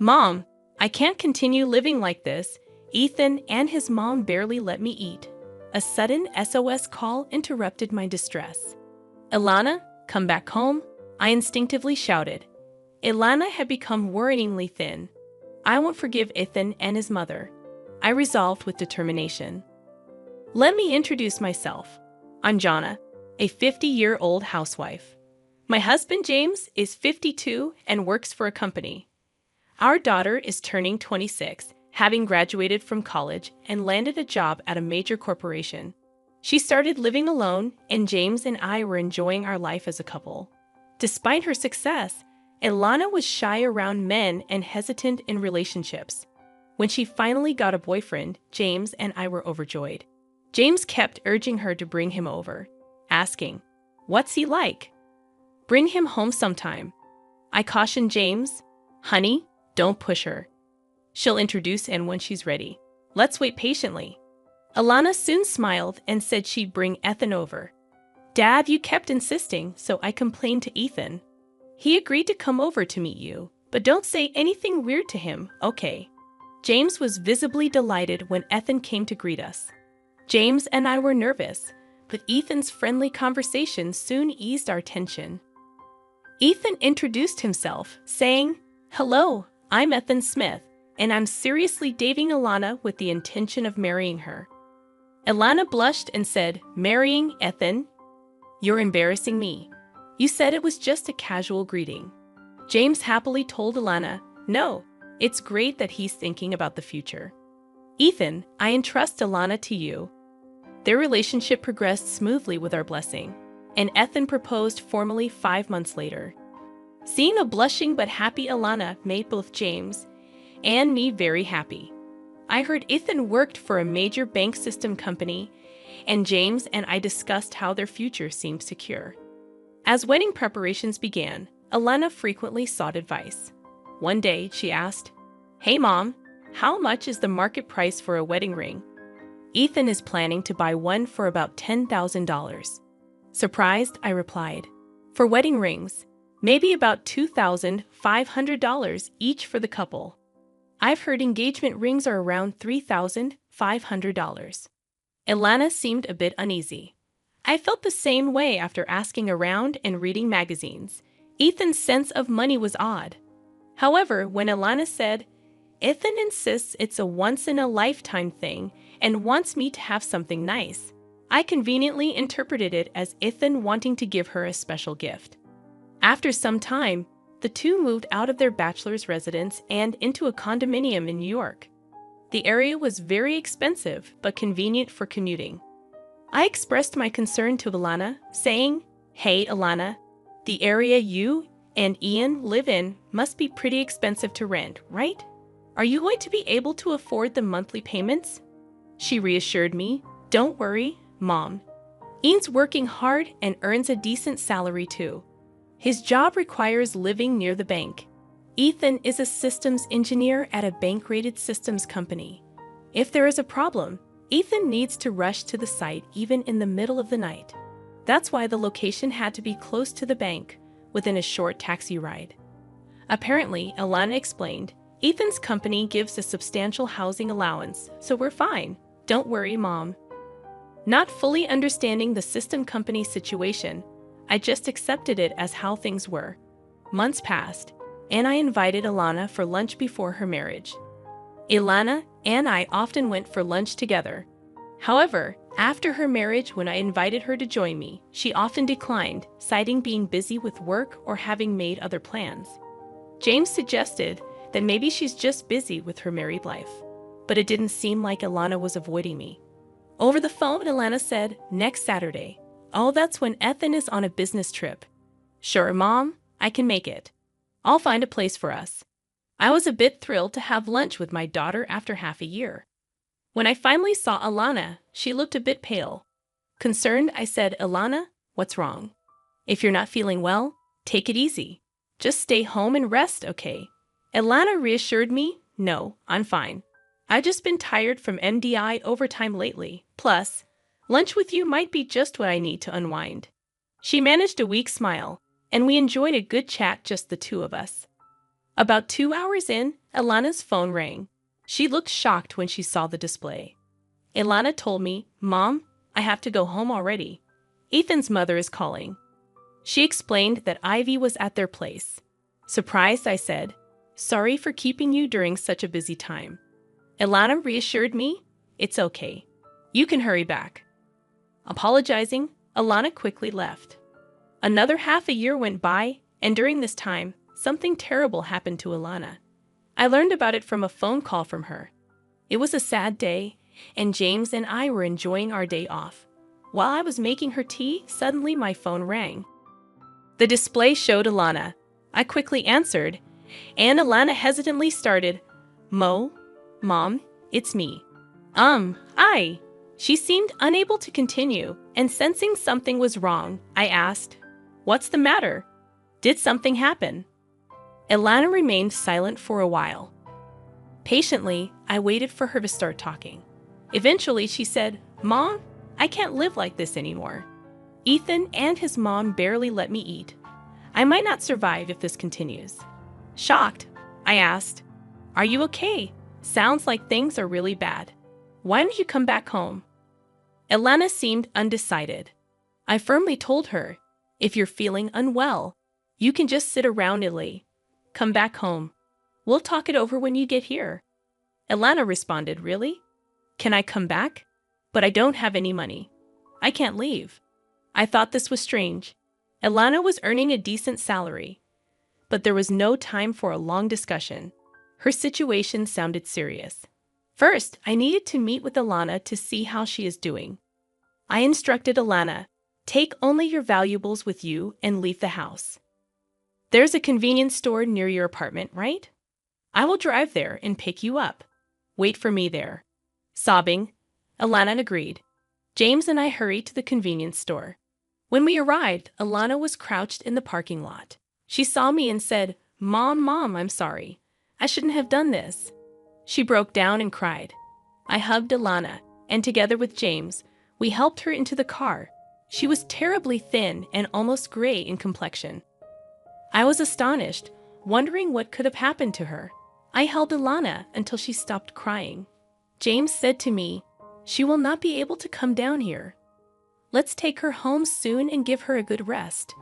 Mom, I can't continue living like this. Ethan and his mom barely let me eat. A sudden SOS call interrupted my distress. Ilana, come back home, I instinctively shouted. Ilana had become worryingly thin. I won't forgive Ethan and his mother, I resolved with determination. Let me introduce myself. I'm Jonna, a 50-year-old housewife. My husband James is 52 and works for a company. Our daughter is turning 26, having graduated from college and landed a job at a major corporation. She started living alone, and James and I were enjoying our life as a couple. Despite her success, Ilana was shy around men and hesitant in relationships. When she finally got a boyfriend, James and I were overjoyed. James kept urging her to bring him over, asking, "What's he like? Bring him home sometime." I cautioned James, "Honey, don't push her. She'll introduce him when she's ready. Let's wait patiently." Ilana soon smiled and said she'd bring Ethan over. "Dad, you kept insisting, so I complained to Ethan. He agreed to come over to meet you, but don't say anything weird to him, okay?" James was visibly delighted when Ethan came to greet us. James and I were nervous, but Ethan's friendly conversation soon eased our tension. Ethan introduced himself, saying, "Hello, I'm Ethan Smith, and I'm seriously dating Ilana with the intention of marrying her." Ilana blushed and said, "Marrying Ethan? You're embarrassing me. You said it was just a casual greeting." James happily told Ilana, "No, it's great that he's thinking about the future. Ethan, I entrust Ilana to you." Their relationship progressed smoothly with our blessing, and Ethan proposed formally 5 months later. Seeing a blushing but happy Ilana made both James and me very happy. I heard Ethan worked for a major bank system company, and James and I discussed how their future seemed secure. As wedding preparations began, Ilana frequently sought advice. One day, she asked, "Hey Mom, how much is the market price for a wedding ring?" "Ethan is planning to buy one for about $10,000. Surprised, I replied. "For wedding rings, maybe about $2,500 each for the couple. I've heard engagement rings are around $3,500. Ilana seemed a bit uneasy. I felt the same way after asking around and reading magazines. Ethan's sense of money was odd. However, when Ilana said, "Ethan insists it's a once-in-a-lifetime thing and wants me to have something nice," I conveniently interpreted it as Ethan wanting to give her a special gift. After some time, the two moved out of their bachelor's residence and into a condominium in New York. The area was very expensive but convenient for commuting. I expressed my concern to Ilana, saying, "Hey Ilana, the area you and Ian live in must be pretty expensive to rent, right? Are you going to be able to afford the monthly payments?" She reassured me, "Don't worry, Mom. Ian's working hard and earns a decent salary too. His job requires living near the bank. Ethan is a systems engineer at a bank-rated systems company. If there is a problem, Ethan needs to rush to the site even in the middle of the night. That's why the location had to be close to the bank, within a short taxi ride." Apparently, Ilana explained, "Ethan's company gives a substantial housing allowance, so we're fine. Don't worry, Mom." Not fully understanding the system company's situation, I just accepted it as how things were. Months passed, and I invited Ilana for lunch before her marriage. Ilana and I often went for lunch together. However, after her marriage, when I invited her to join me, she often declined, citing being busy with work or having made other plans. James suggested that maybe she's just busy with her married life, but it didn't seem like Ilana was avoiding me. Over the phone, Ilana said, "Next Saturday." "Oh, that's when Ethan is on a business trip." "Sure, Mom, I can make it. I'll find a place for us." I was a bit thrilled to have lunch with my daughter after half a year. When I finally saw Ilana, she looked a bit pale. Concerned, I said, "Ilana, what's wrong? If you're not feeling well, take it easy. Just stay home and rest, okay?" Ilana reassured me, "No, I'm fine. I've just been tired from MDI overtime lately. Plus, lunch with you might be just what I need to unwind." She managed a weak smile, and we enjoyed a good chat, just the two of us. About 2 hours in, Ilana's phone rang. She looked shocked when she saw the display. Ilana told me, "Mom, I have to go home already. Ethan's mother is calling." She explained that Ivy was at their place. Surprised, I said, "Sorry for keeping you during such a busy time." Ilana reassured me, "It's okay. You can hurry back." Apologizing, Ilana quickly left. Another half a year went by, and during this time, something terrible happened to Ilana. I learned about it from a phone call from her. It was a sad day, and James and I were enjoying our day off. While I was making her tea, suddenly my phone rang. The display showed Ilana. I quickly answered, and Ilana hesitantly started, Mom, it's me." I. She seemed unable to continue, and sensing something was wrong, I asked, "What's the matter? Did something happen?" Ilana remained silent for a while. Patiently, I waited for her to start talking. Eventually, she said, "Mom, I can't live like this anymore. Ethan and his mom barely let me eat. I might not survive if this continues." Shocked, I asked, "Are you okay? Sounds like things are really bad. Why don't you come back home?" Ilana seemed undecided. I firmly told her, "If you're feeling unwell, you can just sit around idly. Come back home. We'll talk it over when you get here." Ilana responded, "Really? Can I come back? But I don't have any money. I can't leave." I thought this was strange. Ilana was earning a decent salary, but there was no time for a long discussion. Her situation sounded serious. First, I needed to meet with Ilana to see how she is doing. I instructed Ilana, "Take only your valuables with you and leave the house. There's a convenience store near your apartment, right? I will drive there and pick you up. Wait for me there." Sobbing, Ilana agreed. James and I hurried to the convenience store. When we arrived, Ilana was crouched in the parking lot. She saw me and said, Mom, I'm sorry. I shouldn't have done this." She broke down and cried. I hugged Ilana, and together with James, we helped her into the car. She was terribly thin and almost gray in complexion. I was astonished, wondering what could have happened to her. I held Ilana until she stopped crying. James said to me, "She will not be able to come down here. Let's take her home soon and give her a good rest.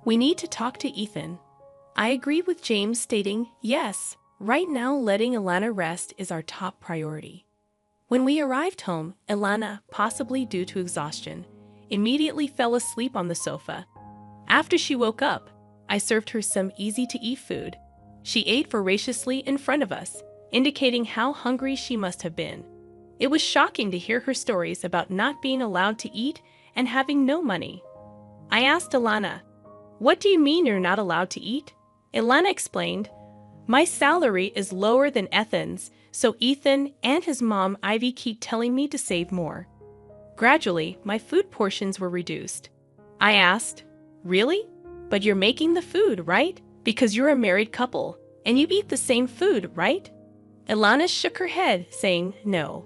We need to talk to Ethan." I agreed with James, stating, "Yes, right now letting Ilana rest is our top priority." When we arrived home, Ilana, possibly due to exhaustion, immediately fell asleep on the sofa. After she woke up, I served her some easy-to-eat food. She ate voraciously in front of us, indicating how hungry she must have been. It was shocking to hear her stories about not being allowed to eat and having no money. I asked Ilana, "What do you mean you're not allowed to eat?" Ilana explained, "My salary is lower than Ethan's, so Ethan and his mom Ivy keep telling me to save more." Gradually, my food portions were reduced. I asked, "Really? But you're making the food, right? Because you're a married couple, and you eat the same food, right?" Ilana shook her head, saying, "No.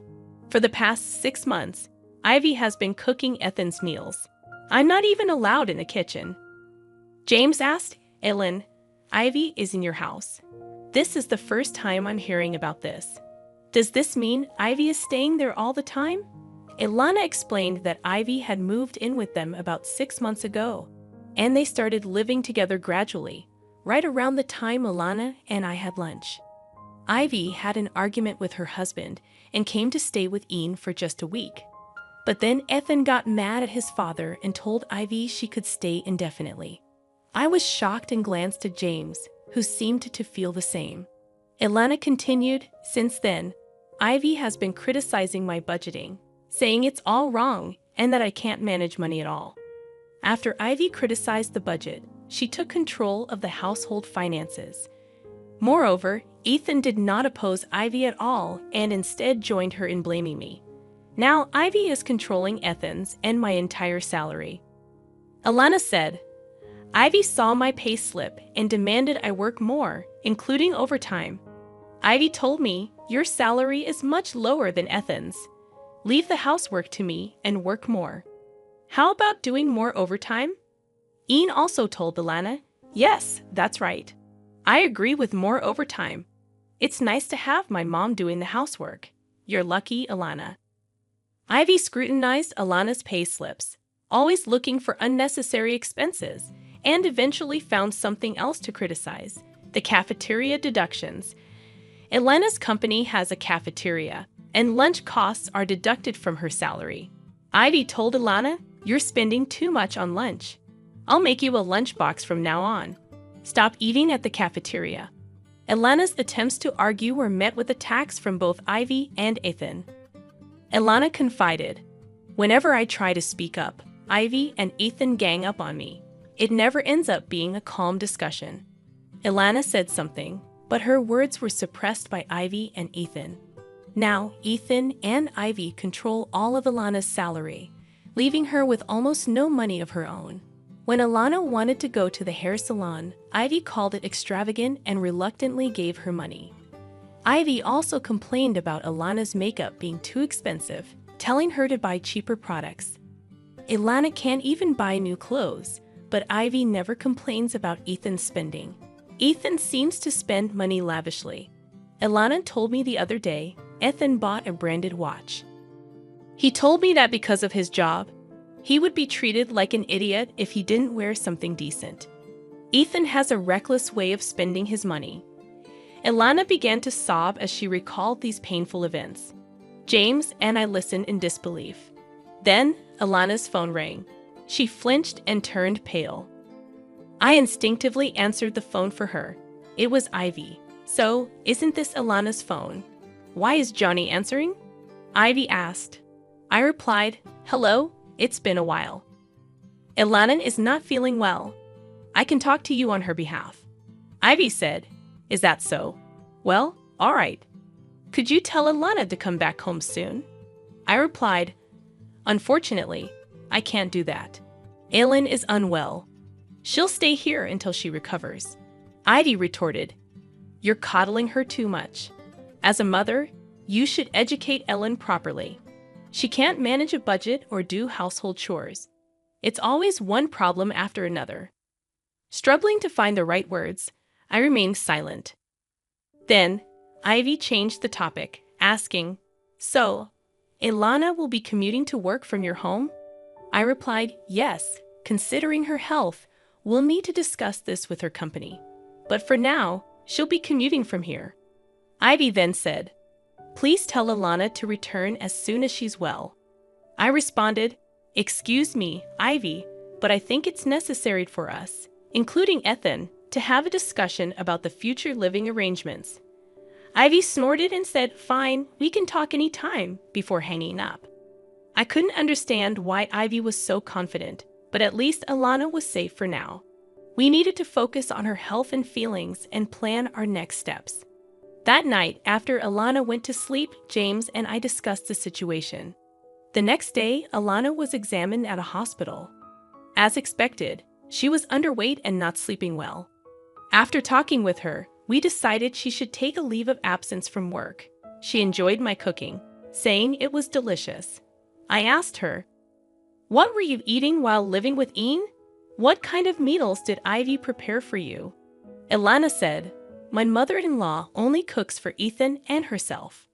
For the past 6 months, Ivy has been cooking Ethan's meals. I'm not even allowed in the kitchen." James asked, "Ellen, Ivy is in your house. This is the first time I'm hearing about this. Does this mean Ivy is staying there all the time?" Ilana explained that Ivy had moved in with them about 6 months ago, and they started living together gradually, right around the time Ilana and I had lunch. Ivy had an argument with her husband and came to stay with Ian for just a week. But then Ethan got mad at his father and told Ivy she could stay indefinitely. I was shocked and glanced at James, who seemed to feel the same. Ilana continued, "Since then, Ivy has been criticizing my budgeting, saying it's all wrong and that I can't manage money at all." After Ivy criticized the budget, she took control of the household finances. Moreover, Ethan did not oppose Ivy at all and instead joined her in blaming me. Now Ivy is controlling Ethan's and my entire salary. Ilana said, "Ivy saw my pay slip and demanded I work more, including overtime. Ivy told me, 'Your salary is much lower than Ethan's. Leave the housework to me and work more. How about doing more overtime?' Ian also told Ilana, 'Yes, that's right. I agree with more overtime. It's nice to have my mom doing the housework. You're lucky, Alana. Ivy scrutinized Alana's pay slips, always looking for unnecessary expenses, and eventually found something else to criticize: the cafeteria deductions. Alana's company has a cafeteria, and lunch costs are deducted from her salary. Ivy told Alana, "You're spending too much on lunch. I'll make you a lunchbox from now on. Stop eating at the cafeteria." Alana's attempts to argue were met with attacks from both Ivy and Ethan. Alana confided, "Whenever I try to speak up, Ivy and Ethan gang up on me. It never ends up being a calm discussion." Alana said something, but her words were suppressed by Ivy and Ethan. Now, Ethan and Ivy control all of Alana's salary, leaving her with almost no money of her own. When Alana wanted to go to the hair salon, Ivy called it extravagant and reluctantly gave her money. Ivy also complained about Alana's makeup being too expensive, telling her to buy cheaper products. Alana can't even buy new clothes, but Ivy never complains about Ethan's spending. Ethan seems to spend money lavishly. Alana told me the other day, Ethan bought a branded watch. He told me that because of his job, he would be treated like an idiot if he didn't wear something decent. Ethan has a reckless way of spending his money. Alana began to sob as she recalled these painful events. James and I listened in disbelief. Then, Alana's phone rang. She flinched and turned pale. I instinctively answered the phone for her. It was Ivy. "So, isn't this Alana's phone? Why is Johnny answering?" Ivy asked. I replied, "Hello, it's been a while. Alana is not feeling well. I can talk to you on her behalf." Ivy said, "Is that so? Well, all right. Could you tell Alana to come back home soon?" I replied, "Unfortunately, I can't do that. Aylin is unwell. She'll stay here until she recovers." Ivy retorted, "You're coddling her too much. As a mother, you should educate Ellen properly. She can't manage a budget or do household chores. It's always one problem after another." Struggling to find the right words, I remained silent. Then, Ivy changed the topic, asking, "So, Alana will be commuting to work from your home?" I replied, "Yes, considering her health, we'll need to discuss this with her company. But for now, she'll be commuting from here." Ivy then said, "Please tell Alana to return as soon as she's well." I responded, "Excuse me, Ivy, but I think it's necessary for us, including Ethan, to have a discussion about the future living arrangements." Ivy snorted and said, "Fine, we can talk any time," before hanging up. I couldn't understand why Ivy was so confident, but at least Alana was safe for now. We needed to focus on her health and feelings and plan our next steps. That night, after Alana went to sleep, James and I discussed the situation. The next day, Alana was examined at a hospital. As expected, she was underweight and not sleeping well. After talking with her, we decided she should take a leave of absence from work. She enjoyed my cooking, saying it was delicious. I asked her, "What were you eating while living with Ian? What kind of meals did Ivy prepare for you?" Alana said, "My mother-in-law only cooks for Ethan and herself.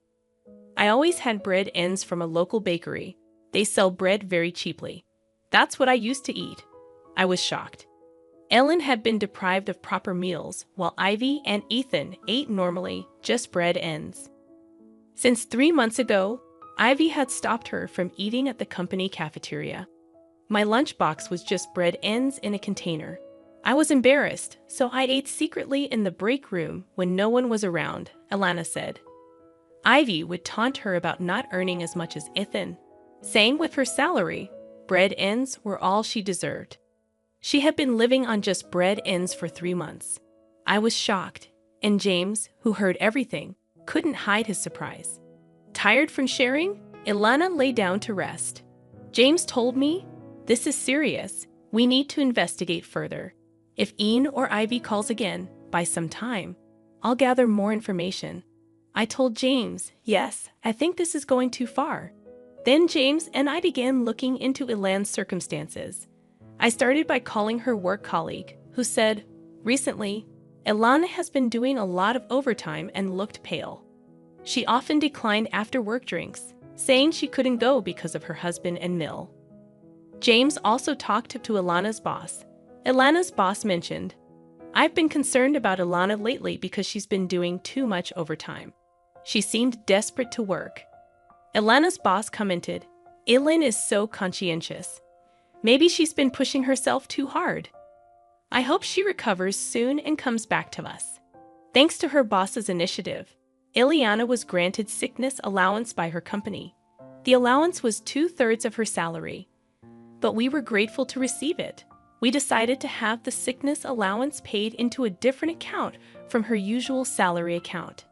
I always had bread ends from a local bakery. They sell bread very cheaply. That's what I used to eat." I was shocked. Ellen had been deprived of proper meals, while Ivy and Ethan ate normally, just bread ends. Since 3 months ago, Ivy had stopped her from eating at the company cafeteria. My lunchbox was just bread ends in a container. I was embarrassed, so I ate secretly in the break room when no one was around, Alana said. Ivy would taunt her about not earning as much as Ethan, saying with her salary, bread ends were all she deserved. She had been living on just bread ends for 3 months. I was shocked, and James, who heard everything, couldn't hide his surprise. Tired from sharing, Ilana lay down to rest. James told me, "This is serious. We need to investigate further. If Ian or Ivy calls again, by some time, I'll gather more information." I told James, "Yes, I think this is going too far." Then James and I began looking into Ilan's circumstances. I started by calling her work colleague, who said, "Recently, Ilana has been doing a lot of overtime and looked pale. She often declined after-work drinks, saying she couldn't go because of her husband and mill. James also talked to Ilana's boss. Ilana's boss mentioned, "I've been concerned about Ilana lately because she's been doing too much overtime. She seemed desperate to work." Ilana's boss commented, "Ilin is so conscientious. Maybe she's been pushing herself too hard. I hope she recovers soon and comes back to us." Thanks to her boss's initiative, Ileana was granted sickness allowance by her company. The allowance was 2/3 of her salary, but we were grateful to receive it. We decided to have the sickness allowance paid into a different account from her usual salary account.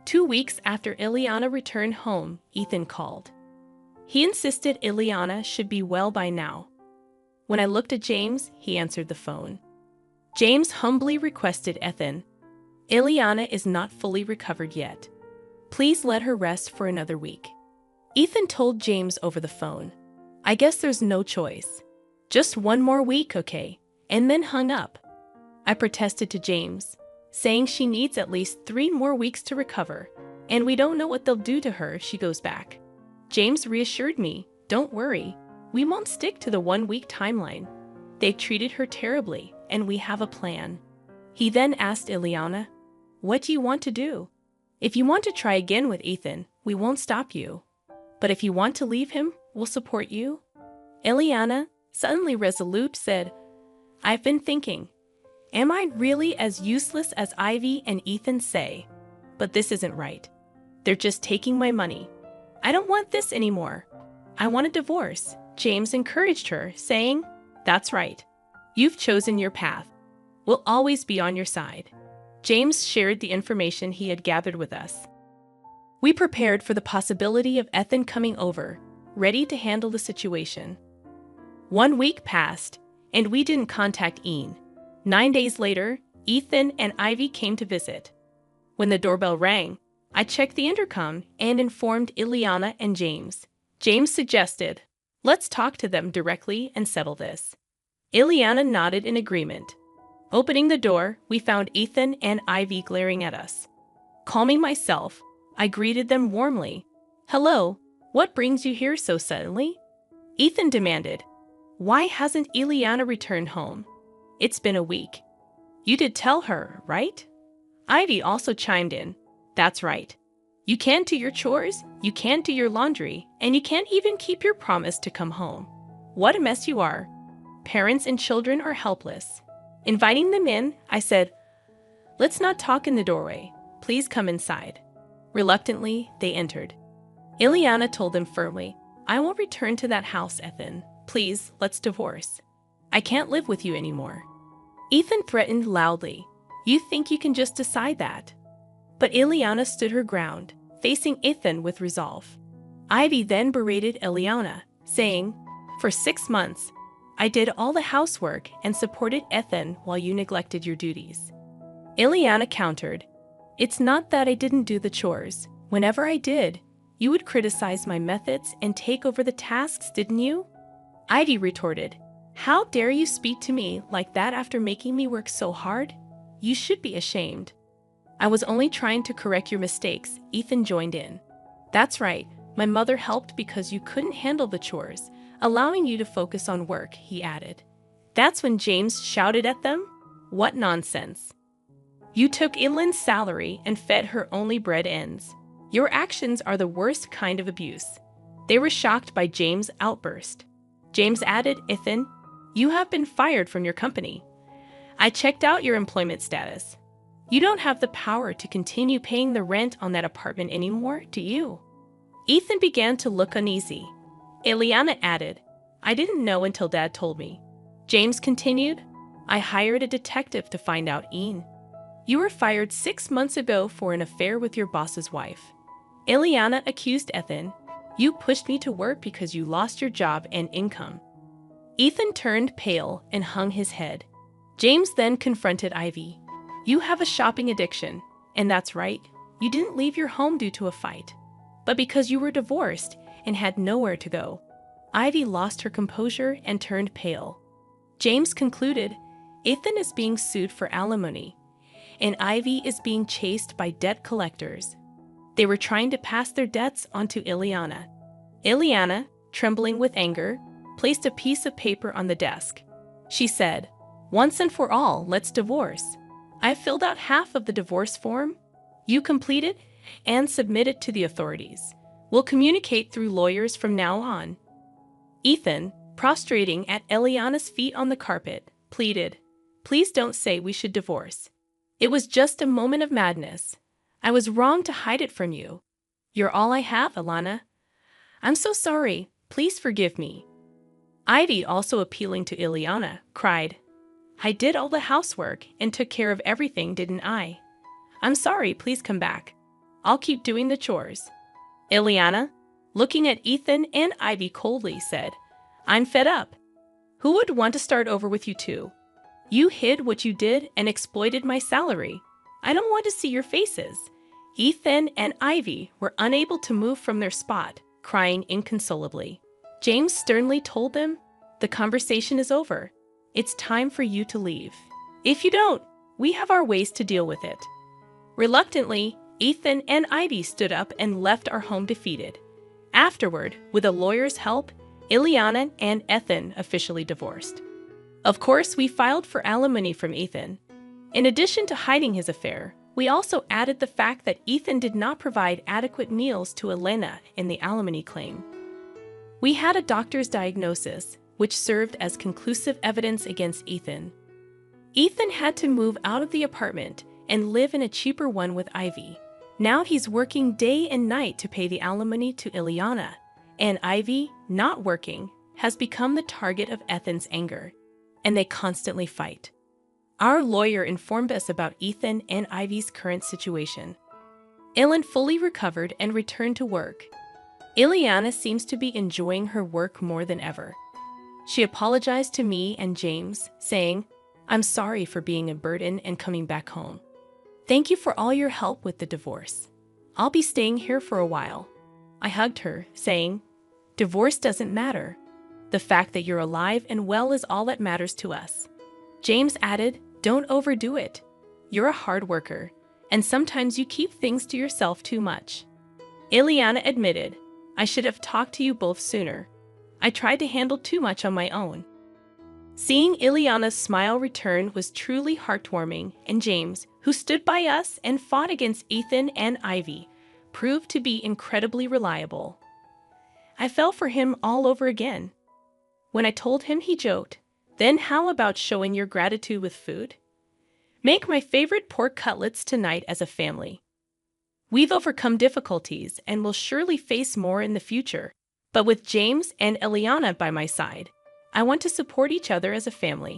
2 weeks after Ileana returned home, Ethan called. He insisted Ileana should be well by now. When I looked at James, he answered the phone. James humbly requested Ethan, "Ileana is not fully recovered yet. Please let her rest for another week." Ethan told James over the phone, "I guess there's no choice. Just one more week, okay?" and then hung up. I protested to James, saying she needs at least 3 more weeks to recover, and we don't know what they'll do to her if she goes back. James reassured me, "Don't worry, we won't stick to the 1-week timeline. They've treated her terribly, and we have a plan." He then asked Ileana, "What do you want to do? If you want to try again with Ethan, we won't stop you. But if you want to leave him, we'll support you." Ileana, suddenly resolute, said, "I've been thinking, am I really as useless as Ivy and Ethan say? But this isn't right. They're just taking my money. I don't want this anymore. I want a divorce." James encouraged her, saying, "That's right. You've chosen your path. We'll always be on your side." James shared the information he had gathered with us. We prepared for the possibility of Ethan coming over, ready to handle the situation. 1 week passed, and we didn't contact Ian. 9 days later, Ethan and Ivy came to visit. When the doorbell rang, I checked the intercom and informed Ileana and James. James suggested, "Let's talk to them directly and settle this." Ileana nodded in agreement. Opening the door, we found Ethan and Ivy glaring at us. Calming myself, I greeted them warmly. "Hello, what brings you here so suddenly?" Ethan demanded, "Why hasn't Ileana returned home? It's been a week. You did tell her, right?" Ivy also chimed in. "That's right. You can't do your chores, you can't do your laundry, and you can't even keep your promise to come home. What a mess you are. Parents and children are helpless." Inviting them in, I said, "Let's not talk in the doorway. Please come inside." Reluctantly, they entered. Ileana told them firmly, "I won't return to that house, Ethan. Please, let's divorce. I can't live with you anymore." Ethan threatened loudly, "You think you can just decide that?" But Ileana stood her ground, facing Ethan with resolve. Ivy then berated Ileana, saying, "For 6 months, I did all the housework and supported Ethan while you neglected your duties." Ileana countered, "It's not that I didn't do the chores. Whenever I did, you would criticize my methods and take over the tasks, didn't you?" Ivy retorted, "How dare you speak to me like that after making me work so hard? You should be ashamed." "I was only trying to correct your mistakes," Ethan joined in. "That's right, my mother helped because you couldn't handle the chores, allowing you to focus on work," he added. That's when James shouted at them, "What nonsense! You took Ilin's salary and fed her only bread ends. Your actions are the worst kind of abuse." They were shocked by James' outburst. James added, "Ethan, you have been fired from your company. I checked out your employment status. You don't have the power to continue paying the rent on that apartment anymore, do you?" Ethan began to look uneasy. Ileana added, "I didn't know until Dad told me." James continued, "I hired a detective to find out Ian. You were fired 6 months ago for an affair with your boss's wife." Ileana accused Ethan, "You pushed me to work because you lost your job and income." Ethan turned pale and hung his head. James then confronted Ivy. "You have a shopping addiction, and that's right, you didn't leave your home due to a fight, but because you were divorced and had nowhere to go." Ivy lost her composure and turned pale. James concluded, "Ethan is being sued for alimony. and Ivy is being chased by debt collectors. They were trying to pass their debts onto Ileana. Ileana, trembling with anger, placed a piece of paper on the desk. She said, "Once and for all, let's divorce. I've filled out half of the divorce form. You complete it and submit it to the authorities. We'll communicate through lawyers from now on." Ethan, prostrating at Ileana's feet on the carpet, pleaded, "Please don't say we should divorce. It was just a moment of madness. I was wrong to hide it from you. You're all I have, Ilana. I'm so sorry. Please forgive me." Ivy, also appealing to Ileana, cried, "I did all the housework and took care of everything, didn't I? I'm sorry, please come back. I'll keep doing the chores." Ileana, looking at Ethan and Ivy coldly, said, "I'm fed up. Who would want to start over with you two? You hid what you did and exploited my salary. I don't want to see your faces." Ethan and Ivy were unable to move from their spot, crying inconsolably. James sternly told them, "The conversation is over. It's time for you to leave. If you don't, we have our ways to deal with it." Reluctantly, Ethan and Ivy stood up and left our home defeated. Afterward, with a lawyer's help, Ileana and Ethan officially divorced. Of course, we filed for alimony from Ethan. In addition to hiding his affair, we also added the fact that Ethan did not provide adequate meals to Elena in the alimony claim. We had a doctor's diagnosis, which served as conclusive evidence against Ethan. Ethan had to move out of the apartment and live in a cheaper one with Ivy. Now he's working day and night to pay the alimony to Ileana, and Ivy, not working, has become the target of Ethan's anger, and they constantly fight. Our lawyer informed us about Ethan and Ivy's current situation. Ilan fully recovered and returned to work. Ileana seems to be enjoying her work more than ever. She apologized to me and James, saying, "I'm sorry for being a burden and coming back home. Thank you for all your help with the divorce. I'll be staying here for a while." I hugged her, saying, "Divorce doesn't matter. The fact that you're alive and well is all that matters to us." James added, "Don't overdo it. You're a hard worker, and sometimes you keep things to yourself too much." Ileana admitted, "I should have talked to you both sooner. I tried to handle too much on my own." Seeing Ileana's smile return was truly heartwarming, and James, who stood by us and fought against Ethan and Ivy, proved to be incredibly reliable. I fell for him all over again. When I told him, he joked, "Then how about showing your gratitude with food? Make my favorite pork cutlets tonight as a family." We've overcome difficulties and will surely face more in the future. But with James and Ileana by my side, I want to support each other as a family.